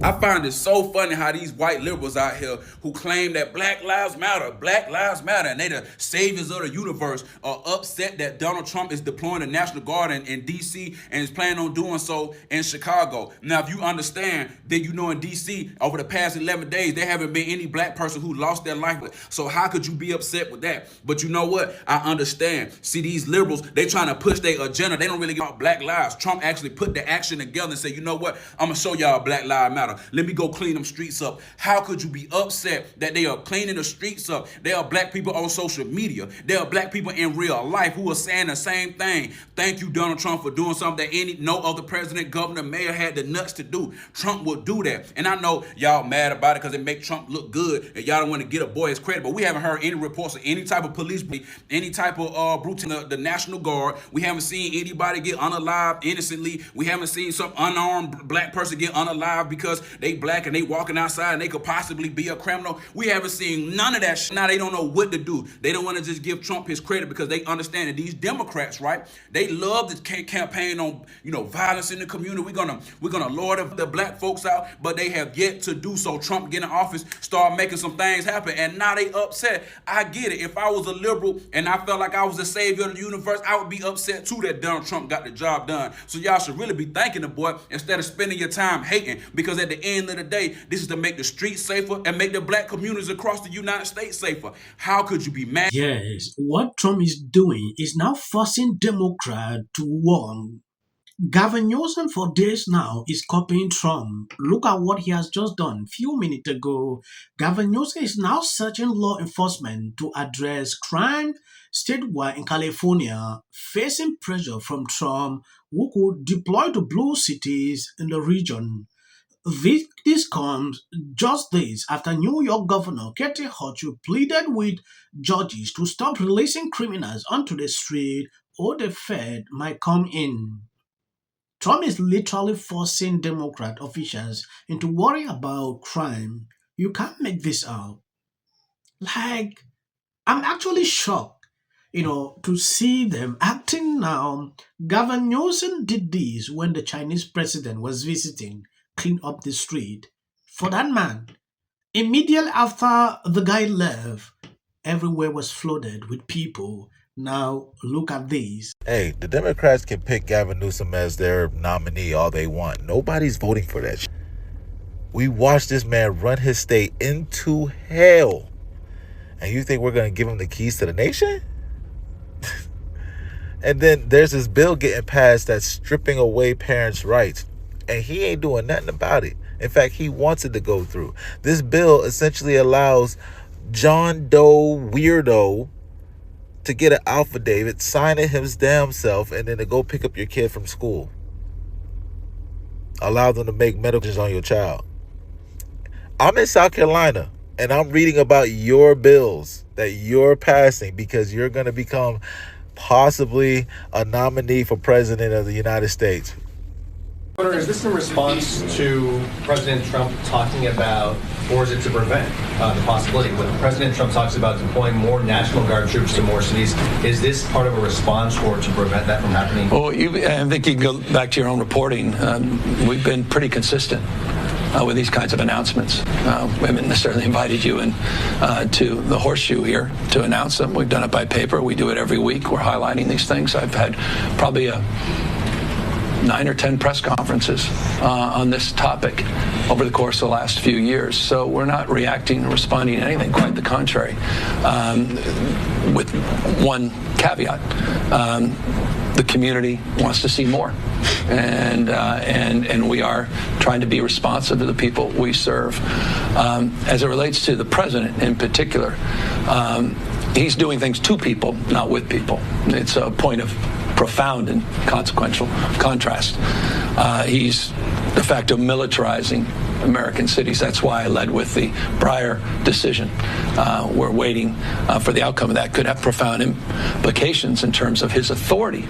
I find it so funny how these white liberals out here who claim that Black Lives Matter, and they the saviors of the universe are upset that Donald Trump is deploying the National Guard in D.C. and is planning on doing so in Chicago. Now, if you understand, then you know in D.C. over the past 11 days, there haven't been any black person who lost their life. So how could you be upset with that? But you know what? I understand. See, these liberals, they trying to push their agenda. They don't really give about black lives. Trump actually put the action together and said, you know what? I'm going to show y'all Black Lives Matter. Let me go clean them streets up. How could you be upset that they are cleaning the streets up? There are black people on social media. There are black people in real life who are saying the same thing. Thank you, Donald Trump, for doing something that no other president, governor, mayor had the nuts to do. Trump would do that. And I know y'all mad about it because it make Trump look good and y'all don't want to get a boy his credit, but we haven't heard any reports of any type of police, any type of brutality, the National Guard. We haven't seen anybody get unalived innocently. We haven't seen some unarmed black person get unalived because they black and they walking outside and they could possibly be a criminal. We haven't seen none of that shit. Now they don't know what to do. They don't want to just give Trump his credit because they understand that these Democrats, right? They love the campaign on, violence in the community. We're gonna lure the black folks out, but they have yet to do so. Trump get in office, start making some things happen, and now they upset. I get it. If I was a liberal and I felt like I was the savior of the universe, I would be upset too that Donald Trump got the job done. So y'all should really be thanking the boy instead of spending your time hating, because at the end of the day, this is to make the streets safer and make the black communities across the United States safer. How could you be mad? Yes, what Trump is doing is now forcing Democrats to warn. Gavin Newsom for days now is copying Trump. Look at what he has just done. Few minutes ago, Gavin Newsom is now searching law enforcement to address crime statewide in California, facing pressure from Trump, who could deploy to blue cities in the region. This comes just days after New York Governor Kathy Hochul pleaded with judges to stop releasing criminals onto the street or the Fed might come in. Trump is literally forcing Democrat officials into worry about crime. You can't make this up. Like, I'm actually shocked, to see them acting now. Gavin Newsom did this when the Chinese president was visiting, clean up the street. For that man, immediately after the guy left, everywhere was flooded with people. Now, look at this. Hey, the Democrats can pick Gavin Newsom as their nominee all they want. Nobody's voting for that shit. We watched this man run his state into hell. And you think we're going to give him the keys to the nation? And then there's this bill getting passed that's stripping away parents' rights. And he ain't doing nothing about it. In fact, he wants it to go through. This bill essentially allows John Doe weirdo to get an affidavit, sign it his damn self, and then to go pick up your kid from school. Allow them to make medical decisions on your child. I'm in South Carolina, and I'm reading about your bills that you're passing because you're going to become possibly a nominee for president of the United States. Is this in response to President Trump talking about, or is it to prevent the possibility? When President Trump talks about deploying more National Guard troops to more cities, is this part of a response or to prevent that from happening? Well, I think you can go back to your own reporting. We've been pretty consistent with these kinds of announcements. We haven't necessarily invited you in to the horseshoe here to announce them. We've done it by paper. We do it every week. We're highlighting these things. I've had probably 9 or 10 press conferences on this topic over the course of the last few years. So we're not reacting or responding to anything, quite the contrary, with one caveat. The community wants to see more. And we are trying to be responsive to the people we serve. As it relates to the president in particular, he's doing things to people, not with people. It's a point of profound and consequential contrast. He's de facto militarizing American cities. That's why I led with the Breyer decision. We're waiting for the outcome of that. Could have profound implications in terms of his authority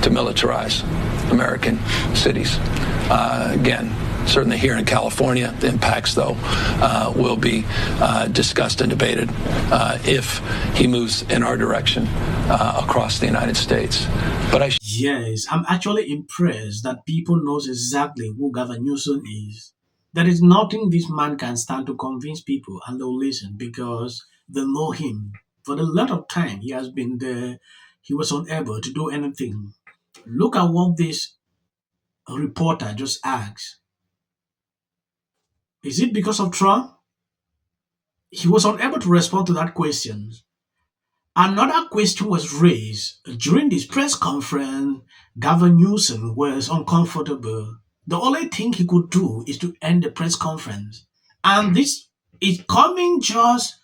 to militarize American cities. Again, certainly here in California, the impacts, though, will be discussed and debated if he moves in our direction across the United States. Yes, I'm actually impressed that people knows exactly who Gavin Newsom is. There is nothing this man can stand to convince people, and they'll listen because they know him. For a lot of time, he has been there. He was unable to do anything. Look at what this reporter just asked. Is it because of Trump? He was unable to respond to that question. Another question was raised during this press conference. Gavin Newsom was uncomfortable. The only thing he could do is to end the press conference. And this is coming just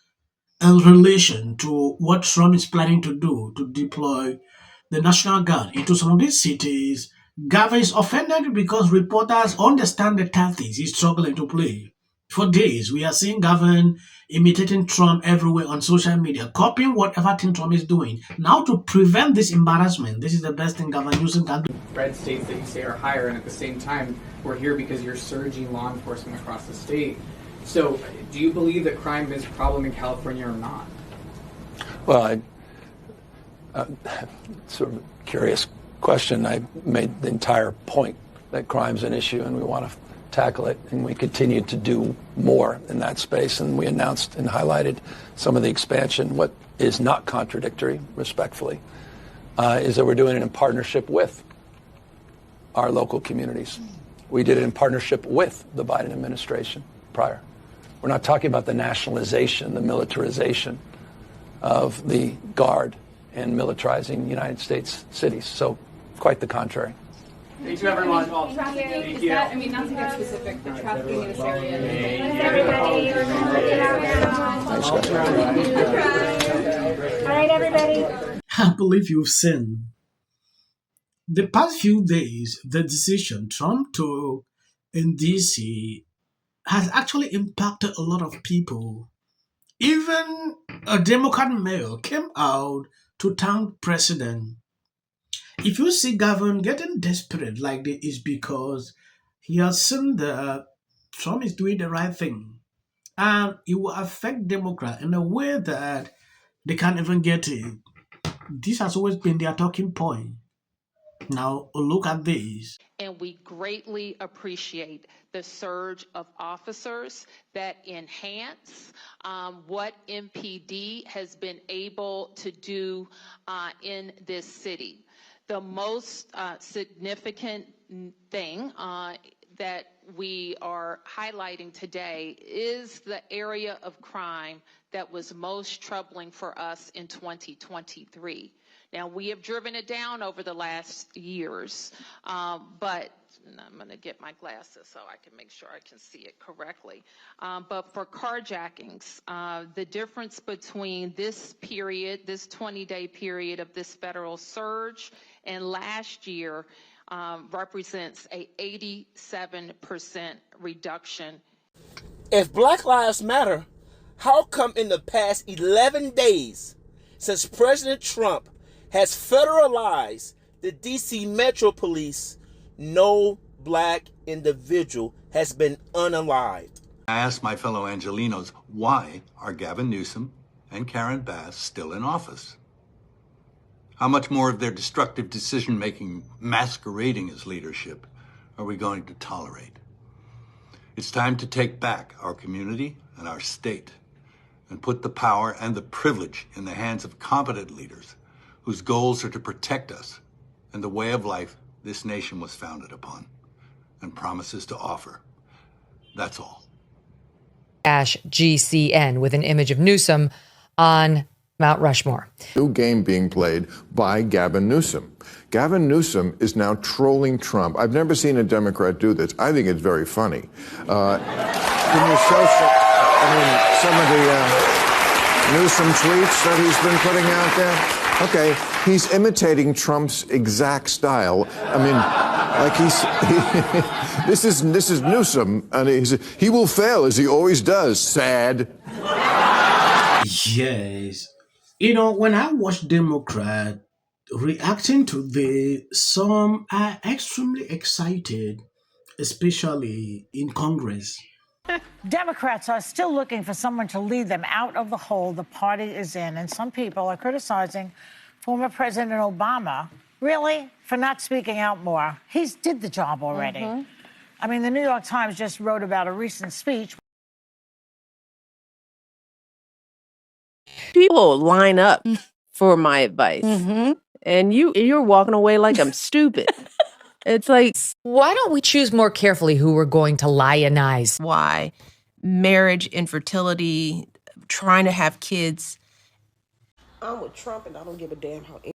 in relation to what Trump is planning to do to deploy the National Guard into some of these cities. Gavin is offended because reporters understand the tactics he's struggling to play. For days, we are seeing Gavin imitating Trump everywhere on social media, copying whatever thing Trump is doing. Now, to prevent this embarrassment, this is the best thing Gavin Newsom can do. Red states that you say are higher, and at the same time, we're here because you're surging law enforcement across the state. So, do you believe that crime is a problem in California or not? Well, sort of a curious question. I made the entire point that crime's an issue and we want to tackle it, and we continue to do more in that space. And we announced and highlighted some of the expansion. What is not contradictory, respectfully, is that we're doing it in partnership with our local communities. We did it in partnership with the Biden administration prior. We're not talking about the nationalization, the militarization of the Guard and militarizing United States cities. So quite the contrary. Thank you, everyone. Trafficking, is that, I mean, not to get specific, but trafficking in this area. All right, everybody. I believe you've seen. The past few days, the decision Trump took in DC has actually impacted a lot of people. Even a Democrat mayor came out to thank President. If you see Gavin getting desperate like this, it's because he has seen that Trump is doing the right thing. And it will affect Democrats in a way that they can't even get it. This has always been their talking point. Now, look at this. And we greatly appreciate the surge of officers that enhance what MPD has been able to do in this city. The most significant thing that we are highlighting today is the area of crime that was most troubling for us in 2023. Now, we have driven it down over the last years, but I'm going to get my glasses so I can make sure I can see it correctly. But for carjackings, the difference between this period, this 20-day period of this federal surge and last year represents a 87% reduction. If Black Lives Matter, how come in the past 11 days since President Trump has federalized the DC Metro Police, no black individual has been unalived? I asked my fellow Angelenos, why are Gavin Newsom and Karen Bass still in office? How much more of their destructive decision-making masquerading as leadership are we going to tolerate? It's time to take back our community and our state and put the power and the privilege in the hands of competent leaders whose goals are to protect us and the way of life this nation was founded upon and promises to offer. That's all. GCN with an image of Newsom on Mount Rushmore. New game being played by Gavin Newsom. Gavin Newsom is now trolling Trump. I've never seen a Democrat do this. I think it's very funny. Can you show some of the Newsom tweets that he's been putting out there? Okay, he's imitating Trump's exact style. I mean, like this is Newsom, and he will fail as he always does. Sad. Yes. You know, when I watch Democrats reacting to this, some are extremely excited, especially in Congress. Democrats are still looking for someone to lead them out of the hole the party is in, and some people are criticizing former President Obama, really, for not speaking out more. He's did the job already. I mean, the New York Times just wrote about a recent speech. People line up for my advice, and you're walking away like I'm stupid. It's like, why don't we choose more carefully who we're going to lionize? Why marriage, infertility, trying to have kids. I'm with Trump, and I don't give a damn how